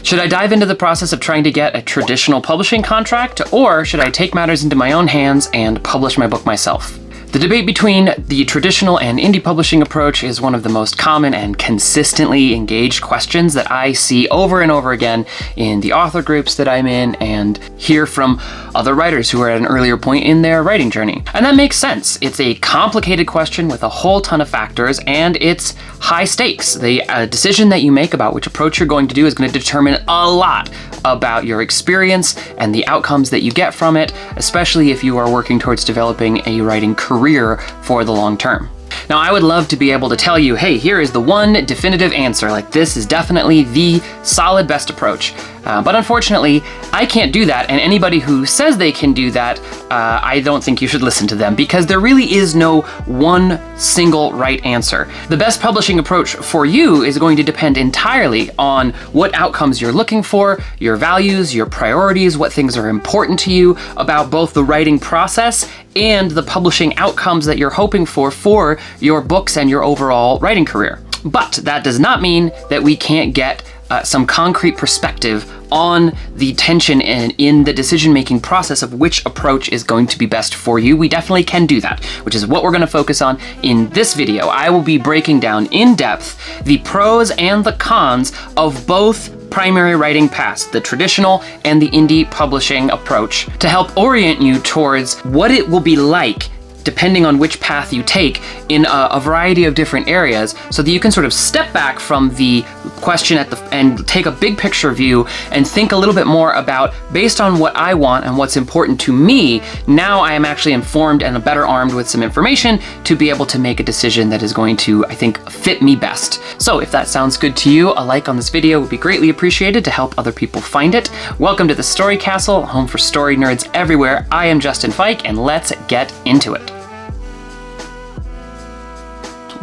Should I dive into the process of trying to get a traditional publishing contract, or should I take matters into my own hands and publish my book myself? The debate between the traditional and indie publishing approach is one of the most common and consistently engaged questions that I see over and over again in the author groups that I'm in and hear from other writers who are at an earlier point in their writing journey. And that makes sense. It's a complicated question with a whole ton of factors, and it's high stakes. The decision that you make about which approach you're going to do is going to determine a lot about your experience and the outcomes that you get from it, especially if you are working towards developing a writing career for the long term. Now, I would love to be able to tell you, hey, here is the one definitive answer, like this is definitely the solid best approach. But unfortunately, I can't do that, and anybody who says they can do that, I don't think you should listen to them, because there really is no one single right answer. The best publishing approach for you is going to depend entirely on what outcomes you're looking for, your values, your priorities, what things are important to you about both the writing process and the publishing outcomes that you're hoping for your books and your overall writing career. But that does not mean that we can't get some concrete perspective on the tension in the decision-making process of which approach is going to be best for you. We definitely can do that, which is what we're going to focus on in this video. I will be breaking down in depth the pros and the cons of both primary writing paths, the traditional and the indie publishing approach, to help orient you towards what it will be like depending on which path you take in a variety of different areas, so that you can sort of step back from the question and take a big picture view and think a little bit more about, based on what I want and what's important to me, now I am actually informed and better armed with some information to be able to make a decision that is going to, I think, fit me best. So if that sounds good to you, a like on this video would be greatly appreciated to help other people find it. Welcome to the Story Castle, home for story nerds everywhere. I am Justin Fike, and let's get into it.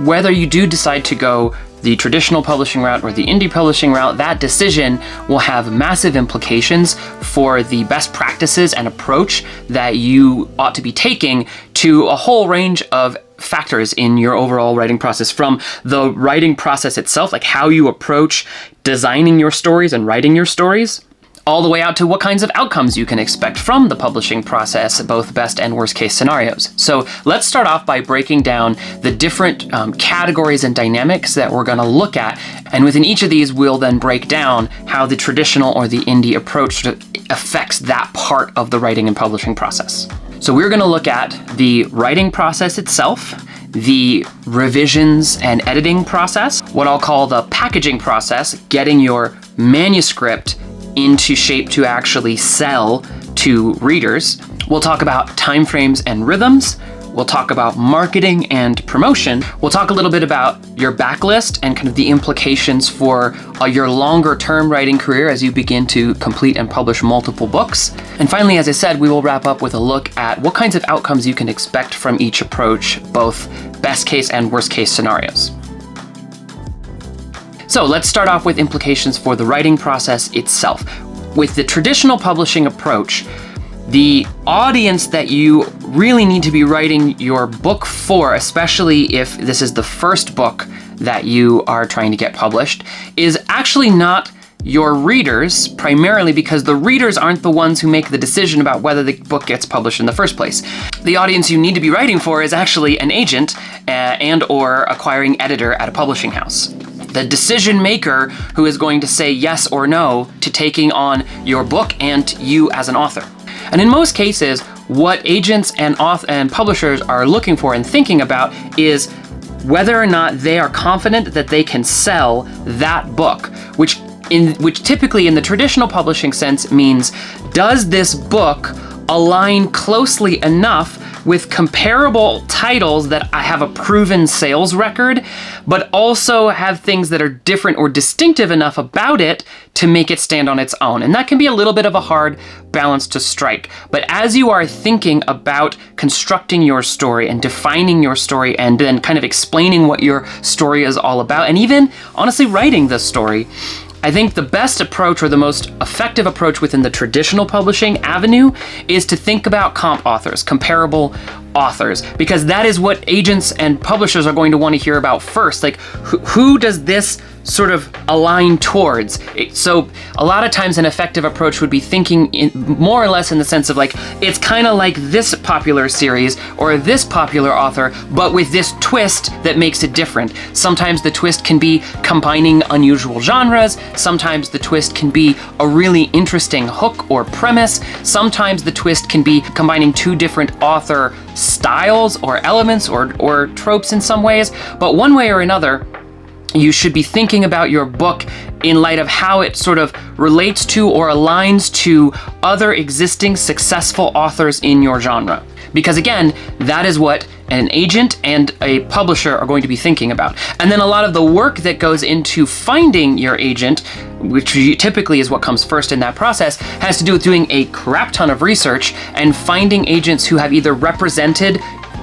Whether you do decide to go the traditional publishing route or the indie publishing route, that decision will have massive implications for the best practices and approach that you ought to be taking to a whole range of factors in your overall writing process, from the writing process itself, like how you approach designing your stories and writing your stories, all the way out to what kinds of outcomes you can expect from the publishing process, both best and worst case scenarios. So let's start off by breaking down the different categories and dynamics that we're going to look at. And within each of these, we'll then break down how the traditional or the indie approach sort of affects that part of the writing and publishing process. So we're going to look at the writing process itself, the revisions and editing process, what I'll call the packaging process, getting your manuscript into shape to actually sell to readers. We'll talk about timeframes and rhythms. We'll talk about marketing and promotion. We'll talk a little bit about your backlist and kind of the implications for your longer term writing career as you begin to complete and publish multiple books. And finally, as I said, we will wrap up with a look at what kinds of outcomes you can expect from each approach, both best case and worst case scenarios. So let's start off with implications for the writing process itself. With the traditional publishing approach, the audience that you really need to be writing your book for, especially if this is the first book that you are trying to get published, is actually not your readers, primarily because the readers aren't the ones who make the decision about whether the book gets published in the first place. The audience you need to be writing for is actually an agent and or acquiring editor at a publishing house. The decision maker who is going to say yes or no to taking on your book and you as an author. And in most cases, what agents and publishers are looking for and thinking about is whether or not they are confident that they can sell that book, which typically in the traditional publishing sense means, does this book align closely enough with comparable titles that I have a proven sales record, but also have things that are different or distinctive enough about it to make it stand on its own. And that can be a little bit of a hard balance to strike. But as you are thinking about constructing your story and defining your story and then kind of explaining what your story is all about, and even honestly writing the story, I think the best approach, or the most effective approach within the traditional publishing avenue, is to think about comp authors, comparable authors, because that is what agents and publishers are going to want to hear about first. Like, who does this sort of align towards? So a lot of times an effective approach would be thinking more or less in the sense of like, it's kind of like this popular series or this popular author, but with this twist that makes it different. Sometimes the twist can be combining unusual genres. Sometimes the twist can be a really interesting hook or premise. Sometimes the twist can be combining two different author styles or elements or tropes in some ways. But one way or another, you should be thinking about your book in light of how it sort of relates to or aligns to other existing successful authors in your genre. Because again, that is what an agent and a publisher are going to be thinking about. And then a lot of the work that goes into finding your agent, which typically is what comes first in that process, has to do with doing a crap ton of research and finding agents who have either represented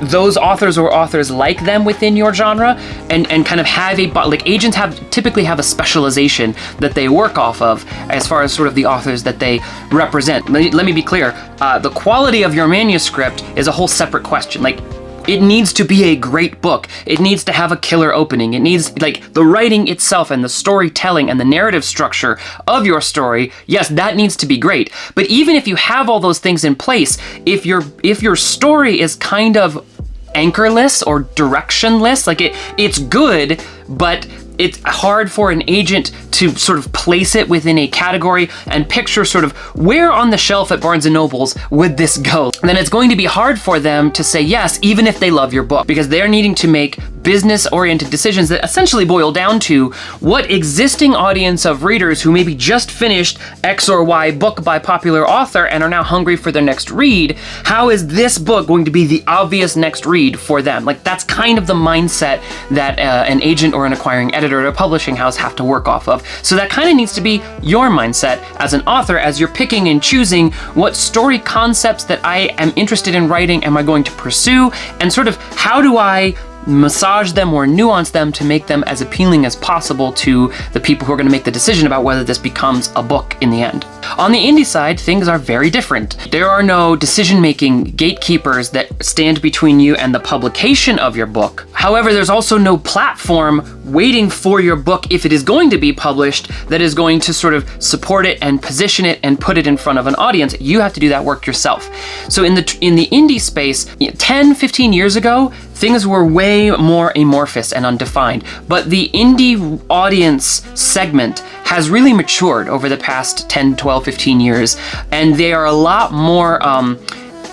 those authors or authors like them within your genre, and kind of have like agents typically have a specialization that they work off of as far as sort of the authors that they represent. Let me be clear, the quality of your manuscript is a whole separate question. Like, it needs to be a great book. It needs to have a killer opening. It needs, like, the writing itself and the storytelling and the narrative structure of your story. Yes, that needs to be great. But even if you have all those things in place, if your story is kind of anchorless or directionless, like it's good, but it's hard for an agent to sort of place it within a category and picture sort of where on the shelf at Barnes & Noble's would this go, then it's going to be hard for them to say yes, even if they love your book, because they're needing to make business-oriented decisions that essentially boil down to what existing audience of readers who maybe just finished X or Y book by popular author and are now hungry for their next read, how is this book going to be the obvious next read for them? Like, that's kind of the mindset that an agent or an acquiring editor or a publishing house have to work off of. So that kind of needs to be your mindset as an author, as you're picking and choosing what story concepts that I am interested in writing am I going to pursue, and sort of how do I massage them or nuance them to make them as appealing as possible to the people who are going to make the decision about whether this becomes a book in the end. On the indie side, things are very different. There are no decision-making gatekeepers that stand between you and the publication of your book. However, there's also no platform waiting for your book, if it is going to be published, that is going to sort of support it and position it and put it in front of an audience. You have to do that work yourself. So in the indie space, 10, 15 years ago, things were way more amorphous and undefined, but the indie audience segment has really matured over the past 10, 12, 15 years, and they are a lot more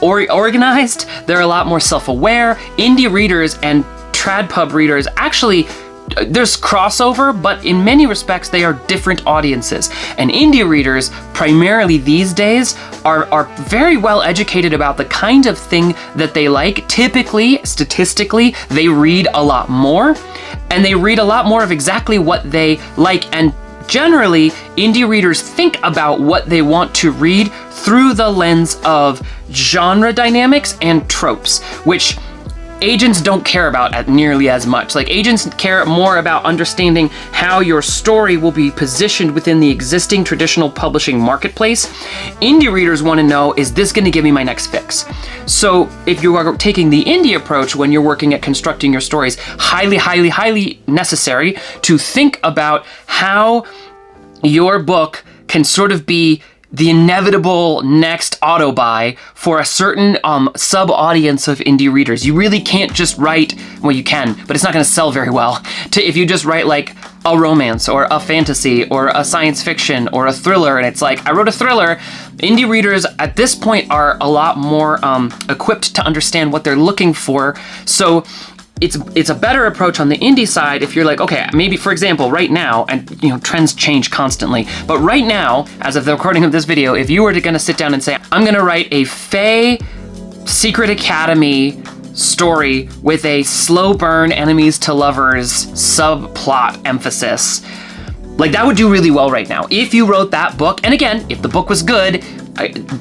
organized, they're a lot more self-aware. Indie readers and trad pub readers actually, there's crossover, but in many respects they are different audiences. And indie readers, primarily these days, are very well educated about the kind of thing that they like. Typically, statistically, they read a lot more, and they read a lot more of exactly what they like. And generally, indie readers think about what they want to read through the lens of genre dynamics and tropes, which agents don't care about nearly as much. Like, agents care more about understanding how your story will be positioned within the existing traditional publishing marketplace. Indie readers want to know, is this going to give me my next fix? So if you are taking the indie approach when you're working at constructing your stories, highly, highly, highly necessary to think about how your book can sort of be the inevitable next auto buy for a certain sub-audience of indie readers. You really can't just write, well, you can, but it's not going to sell very well, if you just write like a romance or a fantasy or a science fiction or a thriller, and it's like, I wrote a thriller. Indie readers at this point are a lot more equipped to understand what they're looking for. So it's a better approach on the indie side if you're like, okay, maybe, for example, right now, and trends change constantly, but right now, as of the recording of this video, if you were gonna sit down and say, I'm gonna write a Fae Secret Academy story with a slow burn enemies to lovers subplot emphasis, Like, that would do really well right now. If you wrote that book, and again, if the book was good,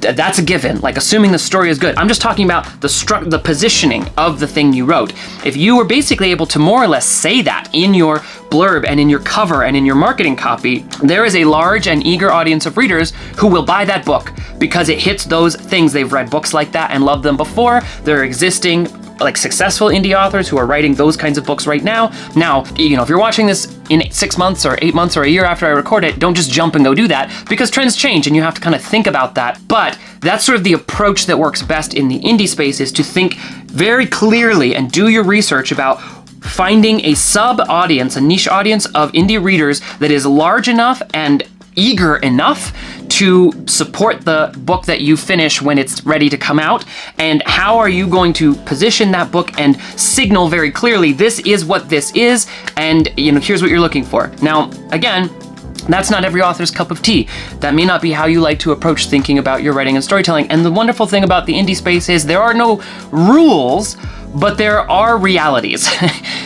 that's a given, like assuming the story is good. I'm just talking about the positioning of the thing you wrote. If you were basically able to more or less say that in your blurb and in your cover and in your marketing copy, there is a large and eager audience of readers who will buy that book because it hits those things. They've read books like that and loved them before. They're existing, like, successful indie authors who are writing those kinds of books right now. Now, if you're watching this in 6 months or 8 months or a year after I record it, don't just jump and go do that, because trends change and you have to kind of think about that. But that's sort of the approach that works best in the indie space, is to think very clearly and do your research about finding a sub-audience, a niche audience of indie readers that is large enough and eager enough to support the book that you finish when it's ready to come out. And how are you going to position that book and signal very clearly, this is what this is, and here's what you're looking for. Now, again, that's not every author's cup of tea. That may not be how you like to approach thinking about your writing and storytelling. And the wonderful thing about the indie space is there are no rules, but there are realities.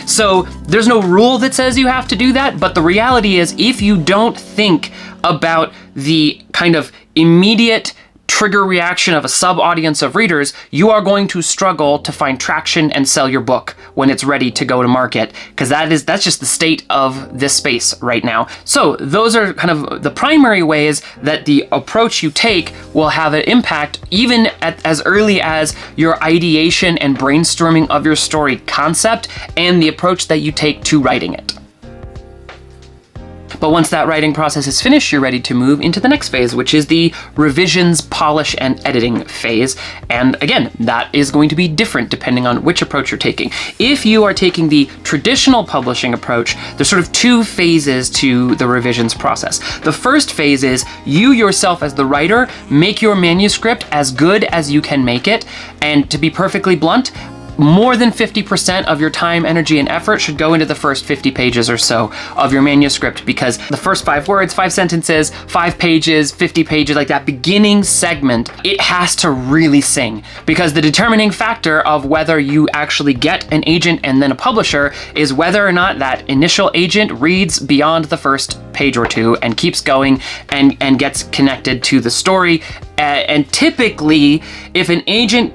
So there's no rule that says you have to do that, but the reality is, if you don't think about the kind of immediate trigger reaction of a sub-audience of readers, you are going to struggle to find traction and sell your book when it's ready to go to market, because that's just the state of this space right now. So those are kind of the primary ways that the approach you take will have an impact, even as early as your ideation and brainstorming of your story concept and the approach that you take to writing it. But once that writing process is finished, you're ready to move into the next phase, which is the revisions, polish, and editing phase. And again, that is going to be different depending on which approach you're taking. If you are taking the traditional publishing approach, there's sort of two phases to the revisions process. The first phase is you yourself as the writer make your manuscript as good as you can make it. And to be perfectly blunt, more than 50% of your time, energy, and effort should go into the first 50 pages or so of your manuscript, because the first 5 words, 5 sentences, 5 pages, 50 pages, like that beginning segment, it has to really sing, because the determining factor of whether you actually get an agent and then a publisher is whether or not that initial agent reads beyond the first page or two and keeps going and gets connected to the story. And typically, if an agent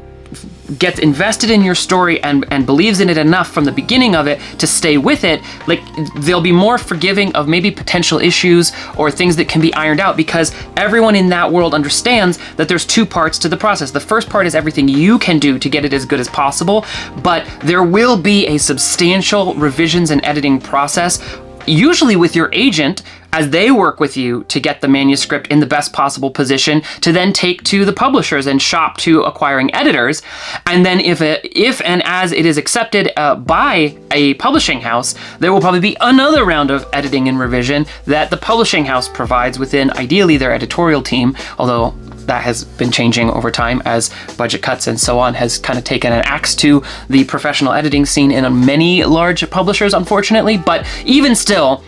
gets invested in your story and believes in it enough from the beginning of it to stay with it, like, they'll be more forgiving of maybe potential issues or things that can be ironed out, because everyone in that world understands that there's 2 parts to the process. The first part is everything you can do to get it as good as possible, but there will be a substantial revisions and editing process, usually with your agent, as they work with you to get the manuscript in the best possible position to then take to the publishers and shop to acquiring editors. And then if and as it is accepted by a publishing house, there will probably be another round of editing and revision that the publishing house provides within, ideally, their editorial team, although that has been changing over time as budget cuts and so on has kind of taken an axe to the professional editing scene in many large publishers, unfortunately. But even still,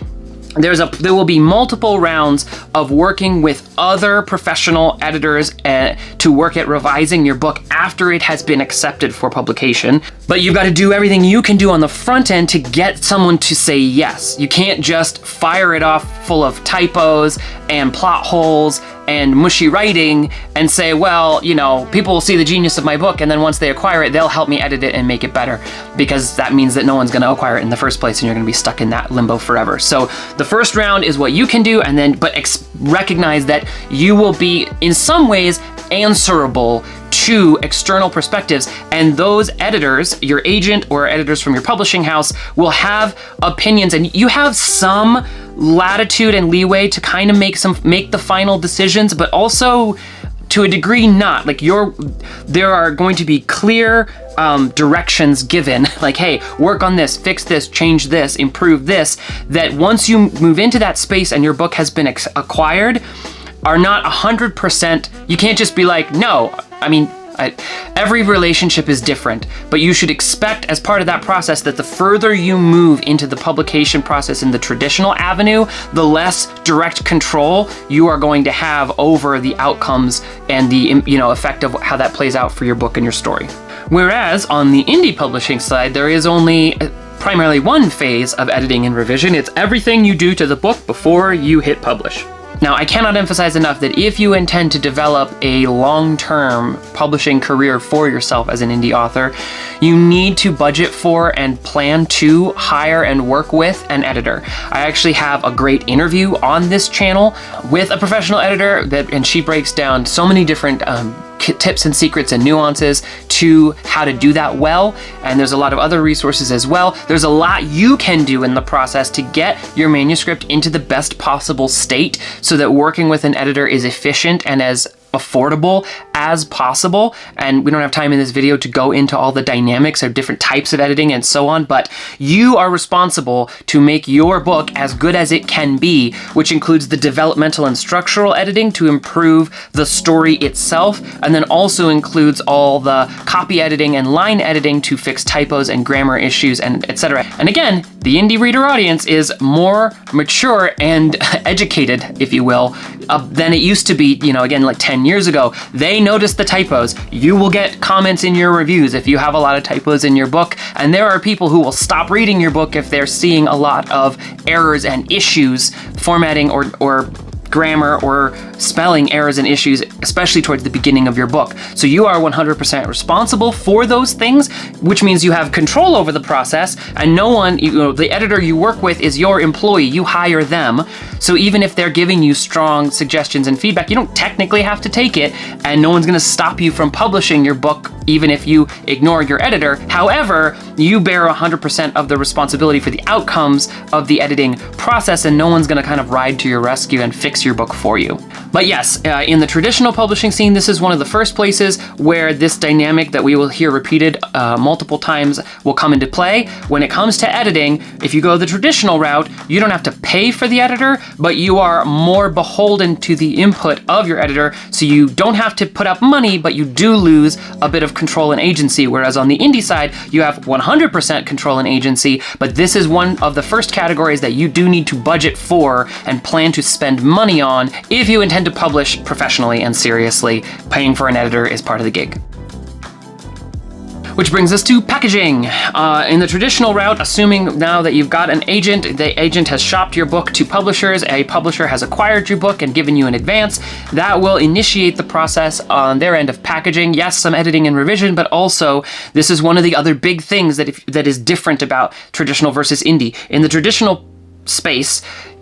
there will be multiple rounds of working with other professional editors to work at revising your book after it has been accepted for publication. But you've got to do everything you can do on the front end to get someone to say yes. You can't just fire it off full of typos and plot holes and mushy writing and say, well, people will see the genius of my book, and then once they acquire it, they'll help me edit it and make it better, because that means that no one's going to acquire it in the first place and you're going to be stuck in that limbo forever. So the first round is what you can do, and then recognize that you will be in some ways answerable to external perspectives, and those editors, your agent or editors from your publishing house, will have opinions, and you have some latitude and leeway to kind of make the final decisions, but also to a degree not. Like, there are going to be clear directions given, like, hey, work on this, fix this, change this, improve this, that once you move into that space and your book has been acquired, are not 100%. You can't just be like, no. Every relationship is different, but you should expect as part of that process that the further you move into the publication process in the traditional avenue, the less direct control you are going to have over the outcomes and the effect of how that plays out for your book and your story. Whereas on the indie publishing side, there is only primarily one phase of editing and revision. It's everything you do to the book before you hit publish. Now, I cannot emphasize enough that if you intend to develop a long-term publishing career for yourself as an indie author, you need to budget for and plan to hire and work with an editor. I actually have a great interview on this channel with a professional editor and she breaks down so many different tips and secrets and nuances to how to do that well. And there's a lot of other resources as well. There's a lot you can do in the process to get your manuscript into the best possible state so that working with an editor is efficient and as affordable as possible. And we don't have time in this video to go into all the dynamics of different types of editing and so on, but you are responsible to make your book as good as it can be, which includes the developmental and structural editing to improve the story itself, and then also includes all the copy editing and line editing to fix typos and grammar issues and etc. And again, the indie reader audience is more mature and educated, if you will, than it used to be, again, like 10 years ago. They notice the typos. You will get comments in your reviews if you have a lot of typos in your book, and there are people who will stop reading your book if they're seeing a lot of errors and issues, formatting or grammar or spelling errors and issues, especially towards the beginning of your book. So you are 100% responsible for those things, which means you have control over the process, and no one, the editor you work with is your employee. You hire them. So even if they're giving you strong suggestions and feedback, you don't technically have to take it, and no one's gonna stop you from publishing your book even if you ignore your editor. However, you bear 100% of the responsibility for the outcomes of the editing process, and no one's gonna kind of ride to your rescue and fix your book for you. But yes, in the traditional publishing scene, this is one of the first places where this dynamic that we will hear repeated multiple times will come into play. When it comes to editing, if you go the traditional route, you don't have to pay for the editor, but you are more beholden to the input of your editor, so you don't have to put up money, but you do lose a bit of control and agency, whereas on the indie side, you have 100% control and agency, but this is one of the first categories that you do need to budget for and plan to spend money on if you intend to publish professionally and seriously. Paying for an editor is part of the gig. Which brings us to packaging. In the traditional route, assuming now that you've got an agent, the agent has shopped your book to publishers, a publisher has acquired your book and given you an advance, that will initiate the process on their end of packaging. Yes, some editing and revision, but also this is one of the other big things that is different about traditional versus indie. In the traditional space,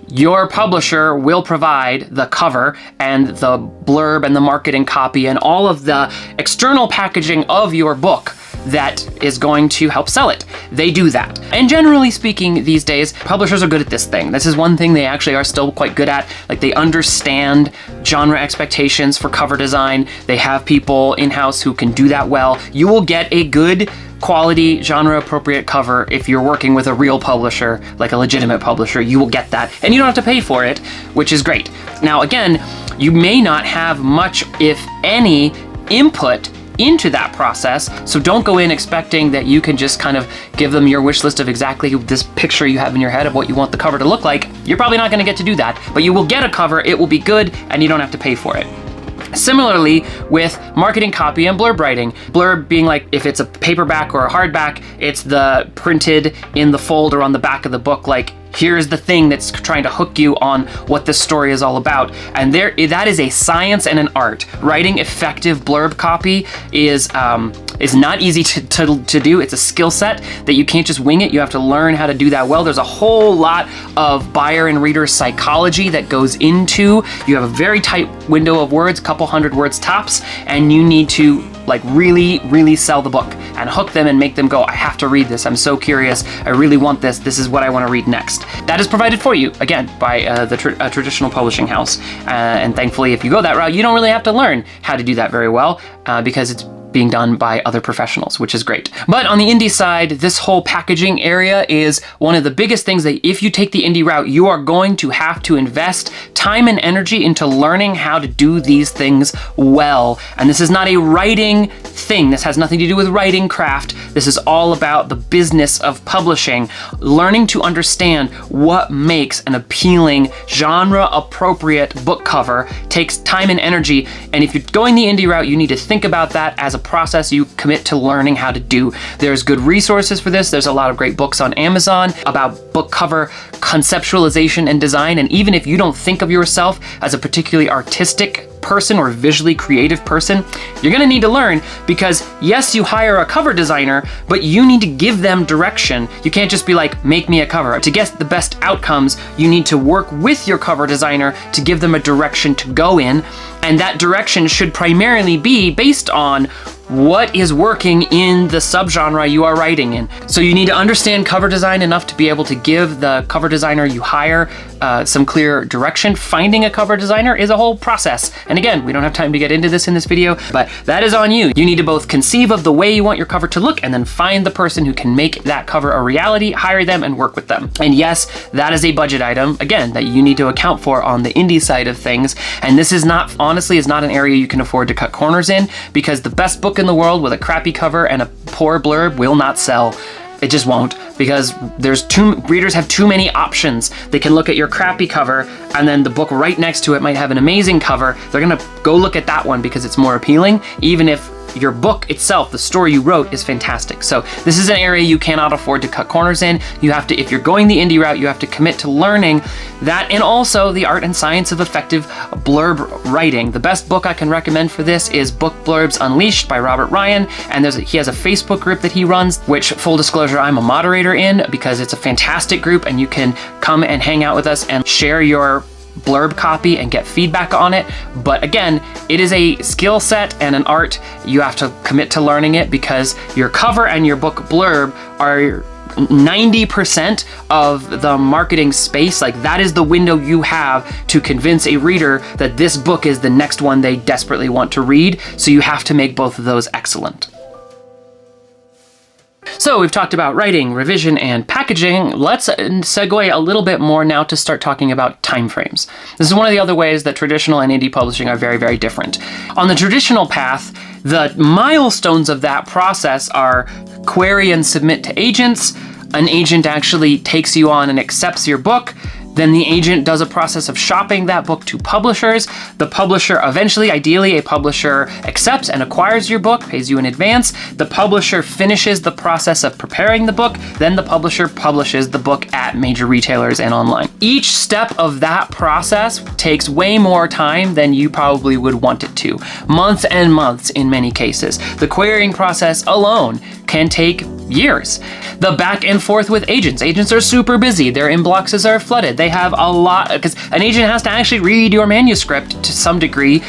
your publisher will provide the cover and the blurb and the marketing copy and all of the external packaging of your book that is going to help sell it. They do that. And generally speaking, these days, publishers are good at this thing. This is one thing they actually are still quite good at. Like, they understand genre expectations for cover design. They have people in-house who can do that well. You will get a good quality, genre-appropriate cover if you're working with a real publisher, like a legitimate publisher. You will get that, and you don't have to pay for it, which is great. Now, again, you may not have much, if any, input into that process, so don't go in expecting that you can just kind of give them your wish list of exactly this picture you have in your head of what you want the cover to look like. You're probably not going to get to do that, but you will get a cover, it will be good, and you don't have to pay for it. Similarly with marketing copy and blurb writing. Blurb being like, if it's a paperback or a hardback, it's the printed in the fold or on the back of the book, like, here's the thing that's trying to hook you on what this story is all about. And that is a science and an art. Writing effective blurb copy is not easy to do. It's a skill set that you can't just wing it. You have to learn how to do that well. There's a whole lot of buyer and reader psychology that goes into. You have a very tight window of words, a couple hundred words tops, and you need to really sell the book and hook them and make them go, I have to read this. I'm so curious. I really want this. This is what I want to read next. That is provided for you, again, by a traditional publishing house. And thankfully, if you go that route, you don't really have to learn how to do that very well because it's being done by other professionals, which is great. But on the indie side, this whole packaging area is one of the biggest things that if you take the indie route, you are going to have to invest time and energy into learning how to do these things well. And this is not a writing thing. This has nothing to do with writing craft. This is all about the business of publishing. Learning to understand what makes an appealing, genre-appropriate book cover takes time and energy. And if you're going the indie route, you need to think about that as a process you commit to learning how to do. There's good resources for this. There's a lot of great books on Amazon about book cover conceptualization and design. And even if you don't think of yourself as a particularly artistic person or visually creative person, you're gonna need to learn, because yes, you hire a cover designer, but you need to give them direction. You can't just be like, make me a cover. To get the best outcomes, you need to work with your cover designer to give them a direction to go in, and that direction should primarily be based on what is working in the subgenre you are writing in. So you need to understand cover design enough to be able to give the cover designer you hire some clear direction. Finding a cover designer is a whole process. And again, we don't have time to get into this in this video, but that is on you. You need to both conceive of the way you want your cover to look and then find the person who can make that cover a reality, hire them, and work with them. And yes, that is a budget item, again, that you need to account for on the indie side of things. And this is not, honestly, is not an area you can afford to cut corners in, because the best book in the world with a crappy cover and a poor blurb will not sell. It just won't, because readers have too many options. They can look at your crappy cover and then the book right next to it might have an amazing cover. They're gonna go look at that one because it's more appealing, even if your book itself, the story you wrote, is fantastic. So this is an area you cannot afford to cut corners in. You have to, if you're going the indie route, you have to commit to learning that, and also the art and science of effective blurb writing. The best book I can recommend for this is Book Blurbs Unleashed by Robert Ryan, and he has a Facebook group that he runs, which, full disclosure, I'm a moderator in, because it's a fantastic group and you can come and hang out with us and share your blurb copy and get feedback on it. But again, it is a skill set and an art. You have to commit to learning it, because your cover and your book blurb are 90% of the marketing space. Like, that is the window you have to convince a reader that this book is the next one they desperately want to read. So you have to make both of those excellent. So we've talked about writing, revision, and packaging. Let's segue a little bit more now to start talking about timeframes. This is one of the other ways that traditional and indie publishing are very, very different. On the traditional path, the milestones of that process are query and submit to agents. An agent actually takes you on and accepts your book. Then the agent does a process of shopping that book to publishers. The publisher eventually, ideally, a publisher accepts and acquires your book, pays you in advance. The publisher finishes the process of preparing the book. Then the publisher publishes the book at major retailers and online. Each step of that process takes way more time than you probably would want it to. Months and months in many cases. The querying process alone can take years. The back and forth with agents. Agents are super busy. Their inboxes are flooded. They have a lot, because an agent has to actually read your manuscript to some degree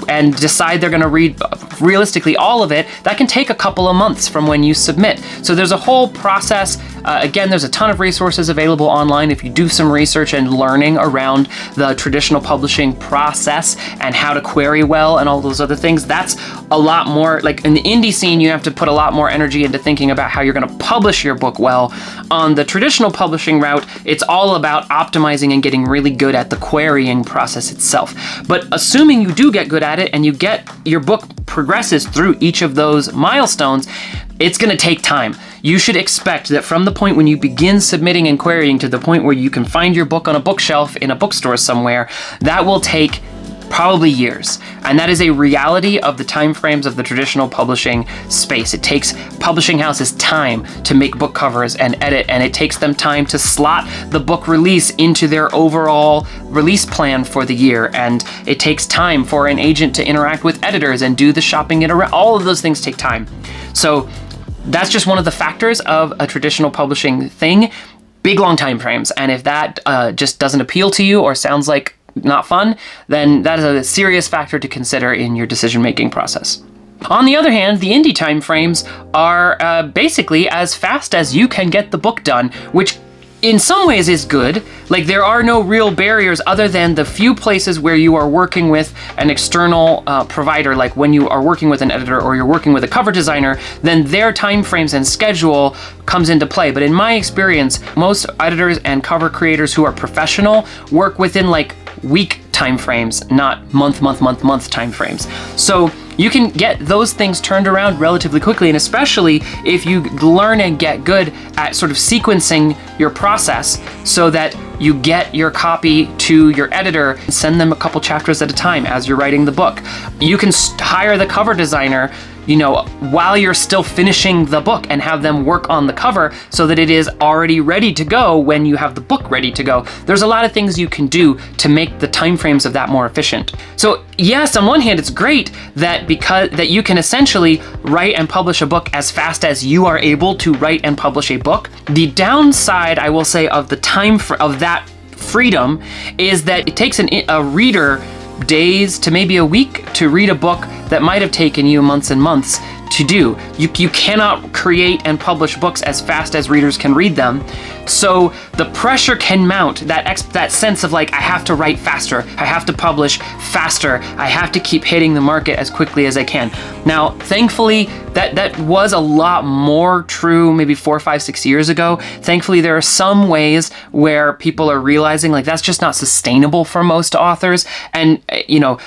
and decide they're going to read realistically all of it. That can take a couple of months from when you submit. So there's a whole process. Again, there's a ton of resources available online if you do some research and learning around the traditional publishing process and how to query well and all those other things. That's a lot more, like in the indie scene, you have to put a lot more energy into thinking about how you're going to publish your book well. On the traditional publishing route, it's all about optimizing and getting really good at the querying process itself. But assuming you do get good at it and you get your book progresses through each of those milestones, it's going to take time. You should expect that from the point when you begin submitting and querying to the point where you can find your book on a bookshelf in a bookstore somewhere, that will take probably years. And that is a reality of the timeframes of the traditional publishing space. It takes publishing houses time to make book covers and edit, and it takes them time to slot the book release into their overall release plan for the year. And it takes time for an agent to interact with editors and do the shopping and around. All of those things take time. So that's just one of the factors of a traditional publishing thing. Big long time frames. And if that just doesn't appeal to you or sounds like not fun, then that is a serious factor to consider in your decision-making process. On the other hand, the indie timeframes are basically as fast as you can get the book done, which in some ways is good. Like, there are no real barriers other than the few places where you are working with an external provider, like when you are working with an editor or you're working with a cover designer, then their timeframes and schedule comes into play. But in my experience, most editors and cover creators who are professional work within like week timeframes, not month timeframes. So you can get those things turned around relatively quickly, and especially if you learn and get good at sort of sequencing your process so that you get your copy to your editor and send them a couple chapters at a time as you're writing the book. You can hire the cover designer, while you're still finishing the book, and have them work on the cover so that it is already ready to go when you have the book ready to go. There's a lot of things you can do to make the timeframes of that more efficient. So yes, on one hand, it's great that you can essentially write and publish a book as fast as you are able to write and publish a book. The downside, I will say, of the time of that freedom is that it takes a reader days to maybe a week to read a book that might have taken you months and months to do. You cannot create and publish books as fast as readers can read them. So the pressure can mount, that sense of like, I have to write faster, I have to publish faster, I have to keep hitting the market as quickly as I can. Now, thankfully, that was a lot more true maybe 4, 5, 6 years ago. Thankfully, there are some ways where people are realizing like that's just not sustainable for most authors. And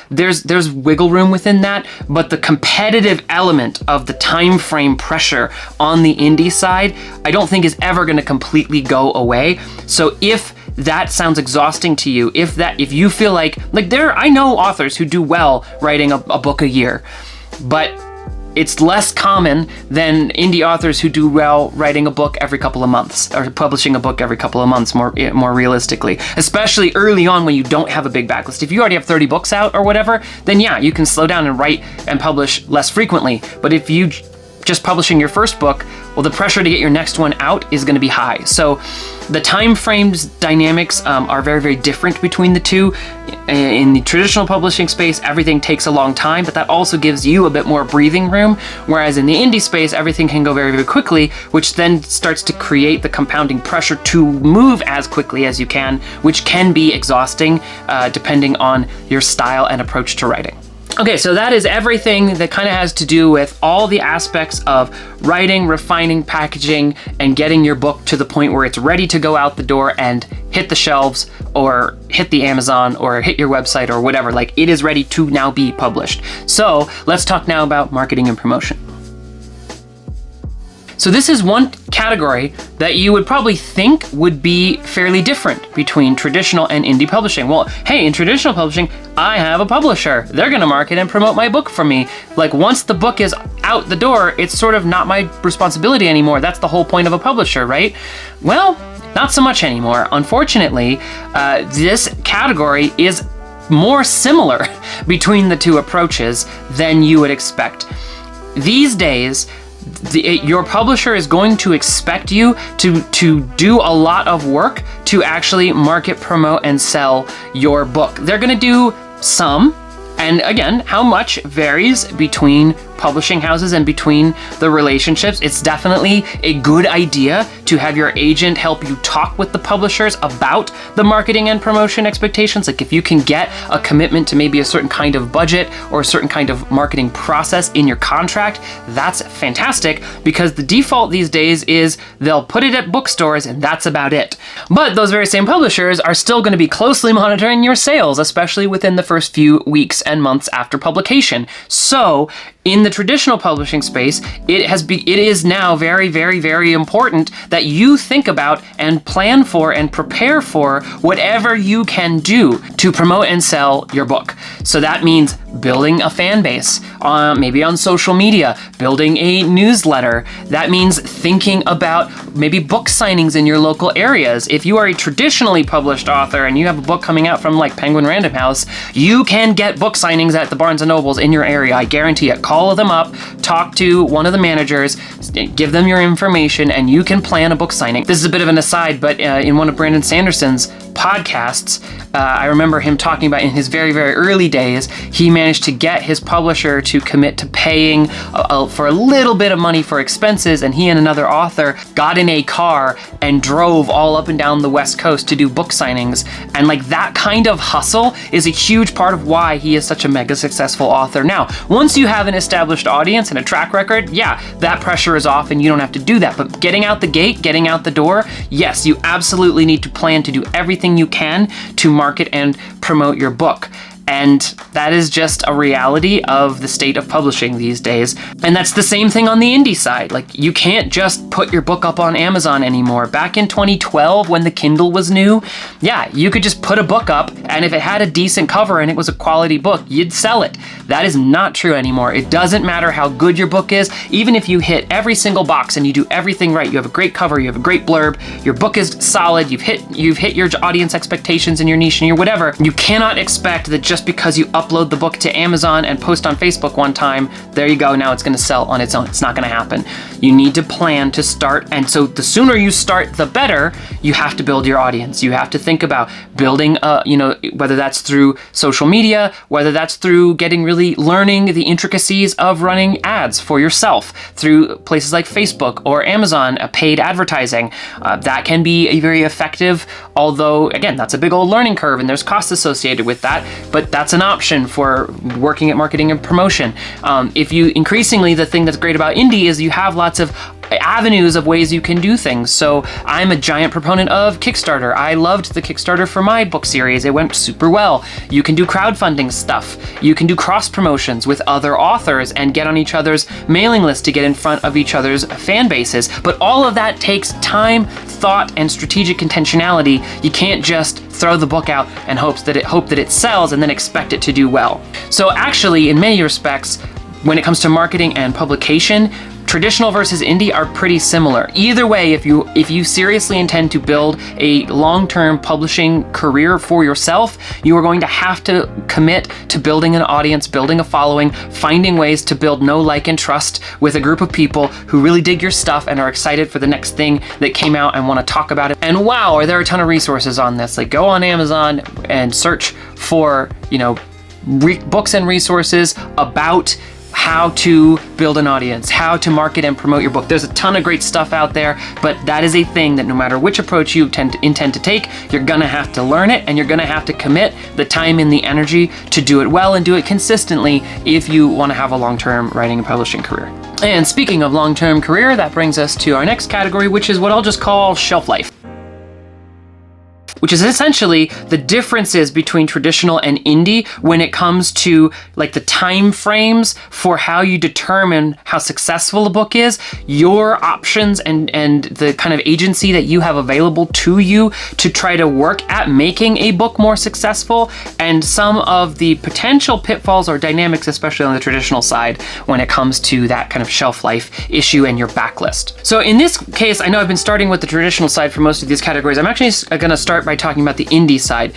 there's wiggle room within that, but the competitive element of the time frame pressure on the indie side, I don't think is ever going to completely go away. So if that sounds exhausting to you, if you feel like I know authors who do well writing a book a year, but it's less common than indie authors who do well writing a book every couple of months or publishing a book every couple of months, more realistically, especially early on when you don't have a big backlist. If you already have 30 books out or whatever, then yeah, you can slow down and write and publish less frequently. But if you just publishing your first book, well, the pressure to get your next one out is going to be high. So the time frames dynamics are very, very different between the two. In the traditional publishing space, everything takes a long time, but that also gives you a bit more breathing room. Whereas in the indie space, everything can go very, very quickly, which then starts to create the compounding pressure to move as quickly as you can, which can be exhausting depending on your style and approach to writing. Okay, so that is everything that kind of has to do with all the aspects of writing, refining, packaging, and getting your book to the point where it's ready to go out the door and hit the shelves or hit the Amazon or hit your website or whatever. Like, it is ready to now be published. So let's talk now about marketing and promotion. So this is one category that you would probably think would be fairly different between traditional and indie publishing. Well, hey, in traditional publishing, I have a publisher. They're going to market and promote my book for me. Like, once the book is out the door, it's sort of not my responsibility anymore. That's the whole point of a publisher, right? Well, not so much anymore. Unfortunately, this category is more similar between the two approaches than you would expect. These days, your publisher is going to expect you to do a lot of work to actually market, promote, and sell your book. They're going to do some, and again, how much varies between publishing houses and between the relationships. It's definitely a good idea to have your agent help you talk with the publishers about the marketing and promotion expectations. Like, if you can get a commitment to maybe a certain kind of budget or a certain kind of marketing process in your contract, that's fantastic, because the default these days is they'll put it at bookstores and that's about it. But those very same publishers are still going to be closely monitoring your sales, especially within the first few weeks and months after publication. So in the traditional publishing space, it is now very, very, very important that you think about and plan for and prepare for whatever you can do to promote and sell your book. So that means building a fan base, maybe on social media, building a newsletter. That means thinking about maybe book signings in your local areas. If you are a traditionally published author and you have a book coming out from like Penguin Random House, you can get book signings at the Barnes & Nobles in your area. I guarantee it. Call them up, talk to one of the managers, give them your information, and you can plan a book signing. This is a bit of an aside, but in one of Brandon Sanderson's podcasts, I remember him talking about in his very, very early days, he managed to get his publisher to commit to paying for a little bit of money for expenses, and he and another author got in a car and drove all up and down the West Coast to do book signings. And like, that kind of hustle is a huge part of why he is such a mega successful author now. Once you have an established audience and a track record, yeah, that pressure is off and you don't have to do that. But getting out the gate, getting out the door, yes, you absolutely need to plan to do everything you can to market and promote your book. And that is just a reality of the state of publishing these days. And that's the same thing on the indie side. Like, you can't just put your book up on Amazon anymore. Back in 2012, when the Kindle was new, yeah, you could just put a book up, and if it had a decent cover and it was a quality book, you'd sell it. That is not true anymore. It doesn't matter how good your book is. Even if you hit every single box and you do everything right, you have a great cover, you have a great blurb, your book is solid, you've hit your audience expectations in your niche and your whatever, you cannot expect that just because you upload the book to Amazon and post on Facebook one time, there you go, now it's going to sell on its own. It's not going to happen. You need to plan to start, and so the sooner you start, the better. You have to build your audience. You have to think about building, whether that's through social media, whether that's through really learning the intricacies of running ads for yourself through places like Facebook or Amazon, paid advertising. That can be very effective, although, again, that's a big old learning curve and there's costs associated with that, but that's an option for working at marketing and promotion. Increasingly, the thing that's great about indie is you have lots of avenues of ways you can do things. So I'm a giant proponent of Kickstarter. I loved the Kickstarter for my book series. It went super well. You can do crowdfunding stuff. You can do cross promotions with other authors and get on each other's mailing list to get in front of each other's fan bases. But all of that takes time, thought, and strategic intentionality. You can't just throw the book out and hope that it sells and then expect it to do well. So actually, in many respects, when it comes to marketing and publication, traditional versus indie are pretty similar. Either way, if you seriously intend to build a long-term publishing career for yourself, you are going to have to commit to building an audience, building a following, finding ways to build know, like, and trust with a group of people who really dig your stuff and are excited for the next thing that came out and want to talk about it. And wow, are there a ton of resources on this. Like, go on Amazon and search for, books and resources about how to build an audience, how to market and promote your book. There's a ton of great stuff out there, but that is a thing that no matter which approach you intend to take, you're gonna have to learn it, and you're gonna have to commit the time and the energy to do it well and do it consistently if you wanna have a long-term writing and publishing career. And speaking of long-term career, that brings us to our next category, which is what I'll just call shelf life, which is essentially the differences between traditional and indie when it comes to like the time frames for how you determine how successful a book is, your options and the kind of agency that you have available to you to try to work at making a book more successful, and some of the potential pitfalls or dynamics, especially on the traditional side, when it comes to that kind of shelf life issue and your backlist. So in this case, I know I've been starting with the traditional side for most of these categories. I'm actually going to start by talking about the indie side.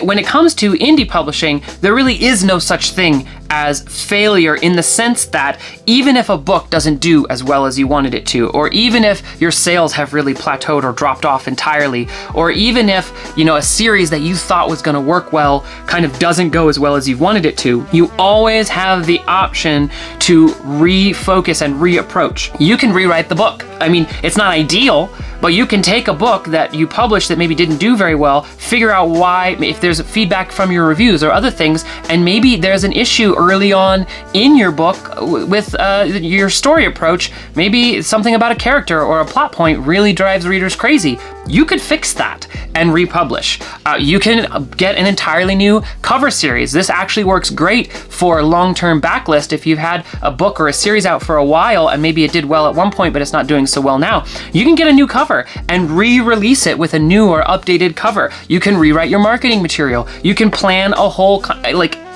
When it comes to indie publishing, there really is no such thing as failure, in the sense that even if a book doesn't do as well as you wanted it to, or even if your sales have really plateaued or dropped off entirely, or even if, a series that you thought was going to work well kind of doesn't go as well as you wanted it to, you always have the option to refocus and reapproach. You can rewrite the book. I mean, it's not ideal, but you can take a book that you published that maybe didn't do very well, figure out why, if there's feedback from your reviews or other things, and maybe there's an issue early on in your book with your story approach. Maybe something about a character or a plot point really drives readers crazy. You could fix that and republish. You can get an entirely new cover series. This actually works great for long-term backlist. If you've had a book or a series out for a while and maybe it did well at one point but it's not doing so well now, you can get a new cover and re-release it with a new or updated cover. You can rewrite your marketing material. You can plan a whole,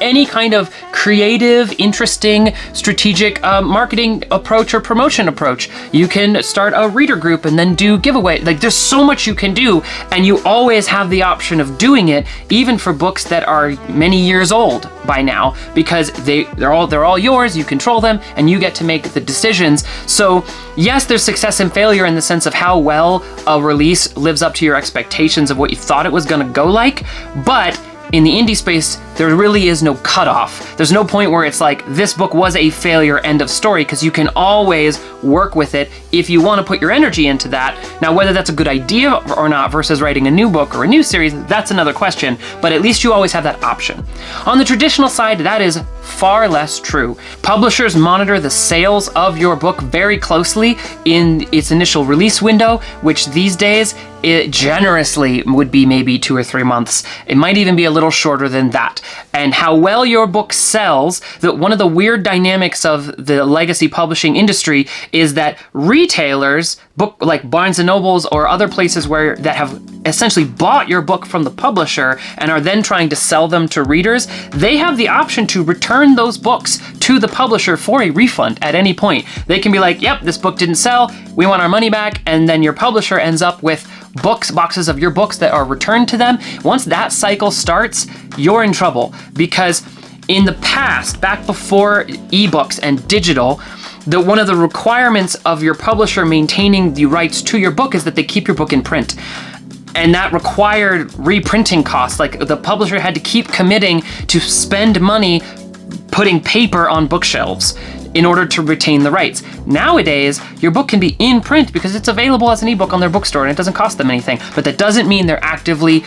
any kind of creative, interesting, strategic marketing approach or promotion approach. You can start a reader group and then do giveaway. There's so much you can do, and you always have the option of doing it, even for books that are many years old by now, because they're all yours. You control them, and you get to make the decisions. So yes, there's success and failure in the sense of how well a release lives up to your expectations of what you thought it was going to go like, but in the indie space, there really is no cutoff. There's no point where it's like, this book was a failure, end of story, because you can always work with it if you want to put your energy into that. Now, whether that's a good idea or not versus writing a new book or a new series, that's another question, but at least you always have that option. On the traditional side, that is far less true. Publishers monitor the sales of your book very closely in its initial release window, which these days it generously would be maybe 2 or 3 months. It might even be a little shorter than that. And how well your book sells, one of the weird dynamics of the legacy publishing industry is that retailers, like Barnes & Nobles or other places that have essentially bought your book from the publisher and are then trying to sell them to readers, they have the option to return those books to the publisher for a refund at any point. They can be like, yep, this book didn't sell, we want our money back, and then your publisher ends up with boxes of your books that are returned to them. Once that cycle starts, you're in trouble, because in the past, back before ebooks and digital, one of the requirements of your publisher maintaining the rights to your book is that they keep your book in print. And that required reprinting costs. Like, the publisher had to keep committing to spend money putting paper on bookshelves in order to retain the rights. Nowadays, your book can be in print because it's available as an ebook on their bookstore and it doesn't cost them anything. But that doesn't mean they're actively,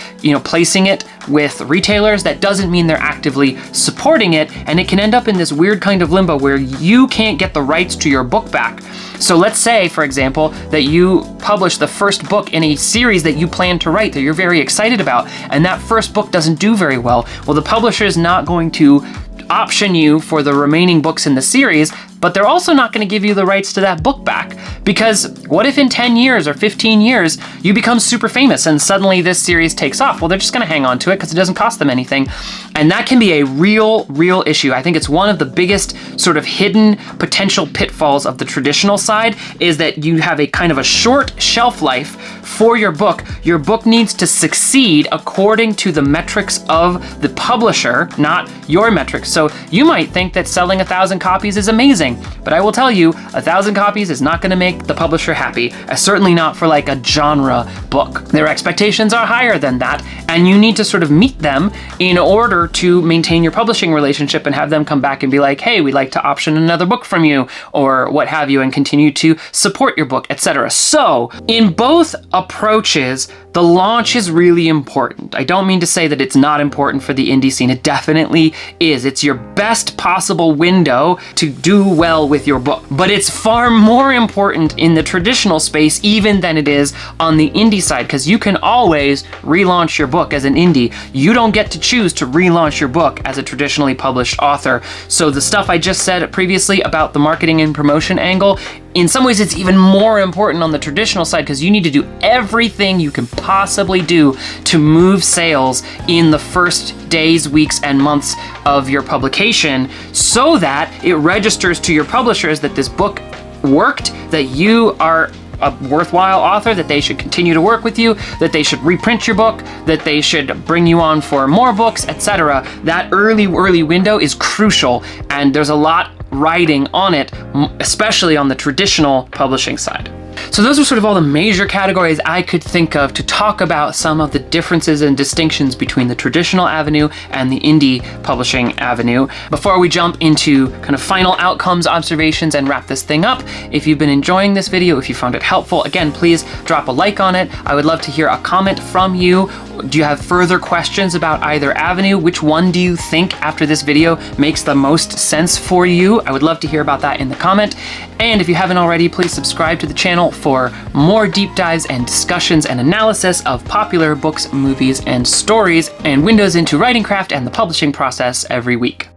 placing it with retailers. That doesn't mean they're actively supporting it, and it can end up in this weird kind of limbo where you can't get the rights to your book back. So let's say, for example, that you publish the first book in a series that you plan to write that you're very excited about, and that first book doesn't do very well. Well, the publisher is not going to option you for the remaining books in the series, but they're also not going to give you the rights to that book back. Because what if in 10 years or 15 years you become super famous and suddenly this series takes off? Well, they're just going to hang on to it because it doesn't cost them anything. And that can be a real issue. I think it's one of the biggest sort of hidden potential pitfalls of the traditional side, is that you have a kind of a short shelf life for your book. Your book needs to succeed according to the metrics of the publisher, not your metrics. So you might think that selling 1,000 copies is amazing, but I will tell you, 1,000 copies is not going to make the publisher happy. Certainly not for like a genre book. Their expectations are higher than that, and you need to sort of meet them in order to maintain your publishing relationship and have them come back and be like, hey, we'd like to option another book from you, or what have you, and continue to support your book, etc. So in both approaches, the launch is really important. I don't mean to say that it's not important for the indie scene. It definitely is. It's your best possible window to do well with your book. But it's far more important in the traditional space even than it is on the indie side, because you can always relaunch your book as an indie. You don't get to choose to relaunch your book as a traditionally published author. So the stuff I just said previously about the marketing and promotion angle, in some ways it's even more important on the traditional side, because you need to do everything you can possibly do to move sales in the first days, weeks, and months of your publication, so that it registers to your publishers that this book worked, that you are a worthwhile author, that they should continue to work with you, that they should reprint your book, that they should bring you on for more books, etc. That early window is crucial, and there's a lot riding on it, especially on the traditional publishing side. So those are sort of all the major categories I could think of to talk about some of the differences and distinctions between the traditional avenue and the indie publishing avenue. Before we jump into kind of final outcomes, observations, and wrap this thing up, if you've been enjoying this video, if you found it helpful, again, please drop a like on it. I would love to hear a comment from you. Do you have further questions about either avenue? Which one do you think after this video makes the most sense for you? I would love to hear about that in the comment. And if you haven't already, please subscribe to the channel for more deep dives and discussions and analysis of popular books, movies, and stories, and windows into writing craft and the publishing process every week.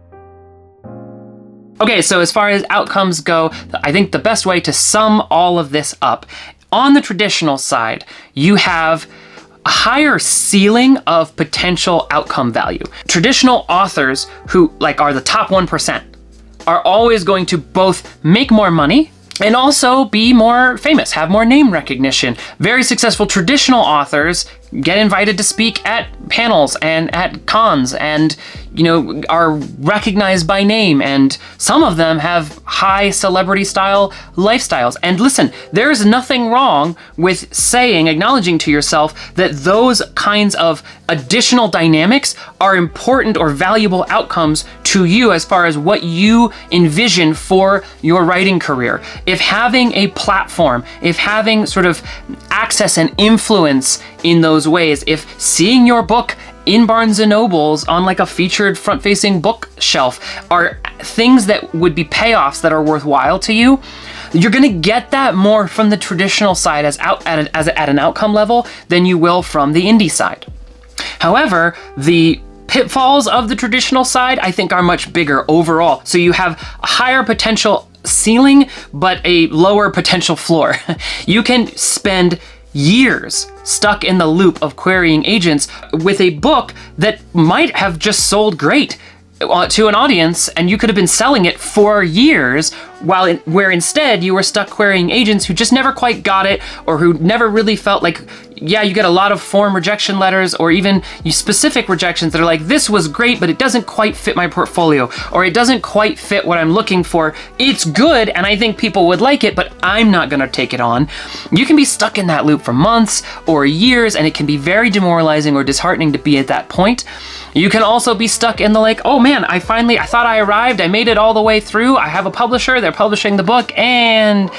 Okay, so as far as outcomes go, I think the best way to sum all of this up, on the traditional side, you have a higher ceiling of potential outcome value. Traditional authors who are the top 1% are always going to both make more money and also be more famous, have more name recognition. Very successful traditional authors get invited to speak at panels and at cons and, are recognized by name, and some of them have high celebrity style lifestyles. And listen, there's nothing wrong with acknowledging to yourself that those kinds of additional dynamics are important or valuable outcomes to you as far as what you envision for your writing career. If having a platform, if having sort of access and influence in those ways, if seeing your book in Barnes & Nobles on a featured front-facing bookshelf are things that would be payoffs that are worthwhile to you, You're gonna get that more from the traditional side at an outcome level than you will from the indie side. However, the pitfalls of the traditional side, I think, are much bigger overall. So you have a higher potential ceiling, but a lower potential floor. You can spend years stuck in the loop of querying agents with a book that might have just sold great to an audience, and you could have been selling it for years, where instead you were stuck querying agents who just never quite got it, or who never really felt like, yeah, you get a lot of form rejection letters, or even specific rejections that are like, this was great, but it doesn't quite fit my portfolio, or it doesn't quite fit what I'm looking for. It's good, and I think people would like it, but I'm not gonna take it on. You can be stuck in that loop for months or years, and it can be very demoralizing or disheartening to be at that point. You can also be stuck in the like, oh man, I thought I arrived, I made it all the way through, I have a publisher, they're publishing the book, and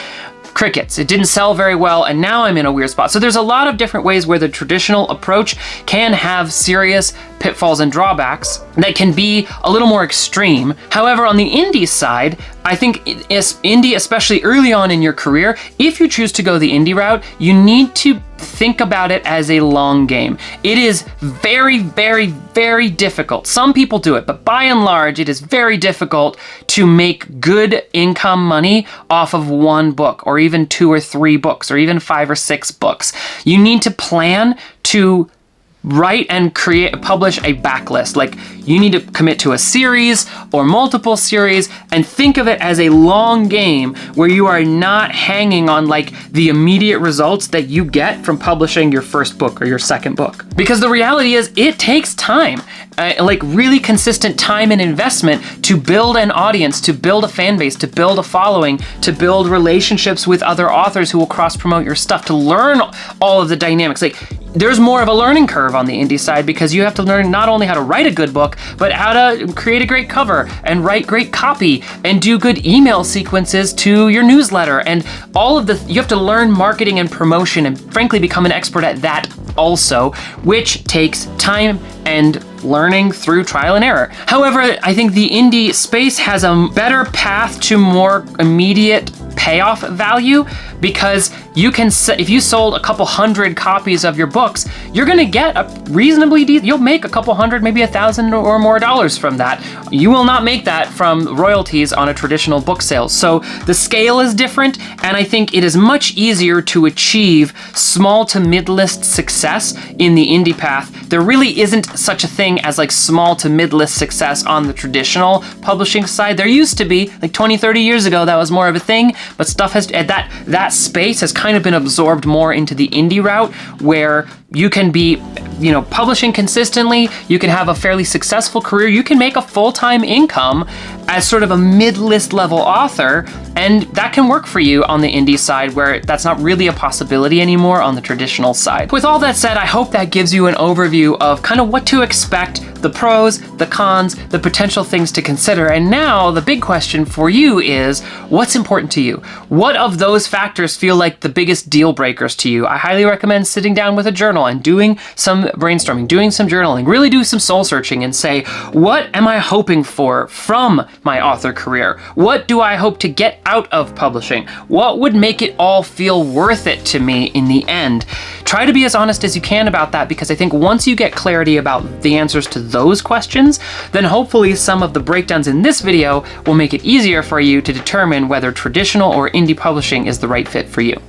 crickets. It didn't sell very well, and now I'm in a weird spot. So there's a lot of different ways where the traditional approach can have serious pitfalls and drawbacks that can be a little more extreme. However, on the indie side, I think indie, especially early on in your career, if you choose to go the indie route, you need to think about it as a long game. It is very, very, very difficult. Some people do it, but by and large, it is very difficult to make good income money off of one book, or even 2 or 3 books, or even 5 or 6 books. You need to plan to write and publish a backlist. Like, you need to commit to a series or multiple series and think of it as a long game where you are not hanging on like the immediate results that you get from publishing your first book or your second book. Because the reality is, it takes time, like really consistent time and investment to build an audience, to build a fan base, to build a following, to build relationships with other authors who will cross-promote your stuff, to learn all of the dynamics. Like, there's more of a learning curve on the indie side because you have to learn not only how to write a good book, but how to create a great cover and write great copy and do good email sequences to your newsletter, and all of you have to learn marketing and promotion and frankly become an expert at that also, which takes time and learning through trial and error. However, I think the indie space has a better path to more immediate payoff value, because you can, if you sold a couple hundred copies of your books, you're gonna get a reasonably you'll make a couple hundred, maybe $1,000 or more from that. You will not make that from royalties on a traditional book sale. So the scale is different, and I think it is much easier to achieve small to mid-list success in the indie path. There really isn't such a thing as like small to mid-list success on the traditional publishing side. There used to be, like 20, 30 years ago, that was more of a thing, but stuff has, that space has kind of been absorbed more into the indie route, where you can be, publishing consistently, you can have a fairly successful career, you can make a full-time income as sort of a mid-list level author, and that can work for you on the indie side, where that's not really a possibility anymore on the traditional side. With all that said, I hope that gives you an overview of kind of what to expect, the pros, the cons, the potential things to consider. And now the big question for you is, what's important to you? What of those factors feel like the biggest deal breakers to you? I highly recommend sitting down with a journal and doing some brainstorming, doing some journaling, really do some soul searching and say, what am I hoping for from my author career? What do I hope to get out of publishing? What would make it all feel worth it to me in the end? Try to be as honest as you can about that, because I think once you get clarity about the answers to those questions, then hopefully some of the breakdowns in this video will make it easier for you to determine whether traditional or indie publishing is the right fit for you.